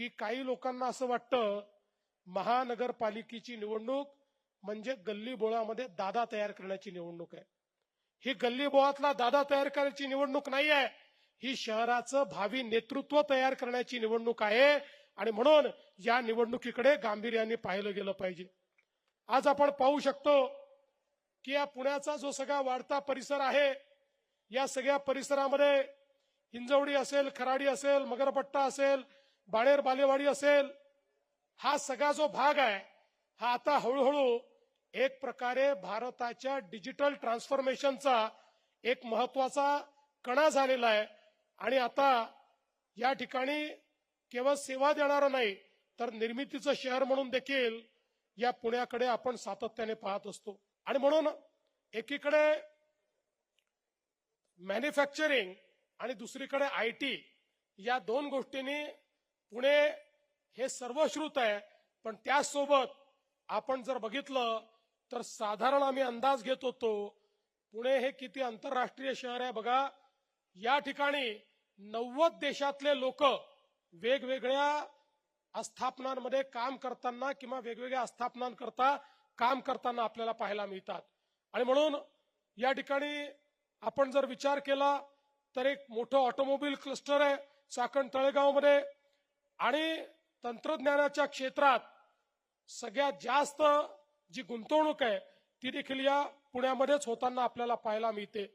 की काही लोकांना असं वाटतं महानगरपालिकेची निवडणूक म्हणजे गल्ली बोळामध्ये दादा तयार करण्याची निवडणूक आहे. ही गल्ली बोळातला दादा तयार करण्याची निवडणूक नाही आहे. ही शहराचं भावी नेतृत्व तयार करण्याची निवडणूक आहे आणि म्हणून या निवडणुकीकडे गांभीर्याने पाहिलं गेलं पाहिजे. आज आपण पाहू शकतो की या पुण्याचा जो सगळा वाढता परिसर आहे, या सगळ्या परिसरामध्ये हिंजवडी असेल, खराडी असेल, मगरपट्टा असेल, बाणेर बालेवाडी असेल, हा सगळा जो भाग आहे हा आता हळूहळू एक प्रकारे भारताच्या डिजिटल ट्रान्सफॉर्मेशनचा एक महत्वाचा कणा झालेला आहे. आणि आता या ठिकाणी केवळ सेवा देणारं नाही तर निर्मितीचं शहर म्हणून देखील या पुण्याकडे आपण सातत्याने पाहत असतो. आणि म्हणून एकीकडे मॅन्युफॅक्चरिंग आणि दुसरीकडे आयटी या दोन गोष्टींनी पुणे हे सर्वश्रुत आहे. पण त्यासोबत आपण जर बघितलं तर साधारण आम्ही अंदाज घेत होतो पुणे हे किती आंतरराष्ट्रीय शहर आहे बघा. या ठिकाणी 90 देशातले लोक वेगवेगळ्या आस्थापनांमध्ये काम करताना किंवा वेगवेगळ्या आस्थापनांकरता काम करताना आपल्याला पाहायला मिळतात. आणि म्हणून या ठिकाणी आपण जर विचार केला तर एक मोठं ऑटोमोबाईल क्लस्टर आहे चाकण तळेगावमध्ये. आणि तंत्रज्ञानाच्या क्षेत्रात सगळ्यात जास्त जी गुंतवणूक आहे ती देखील या पुण्यामध्येच होताना आपल्याला पाहायला मिळते.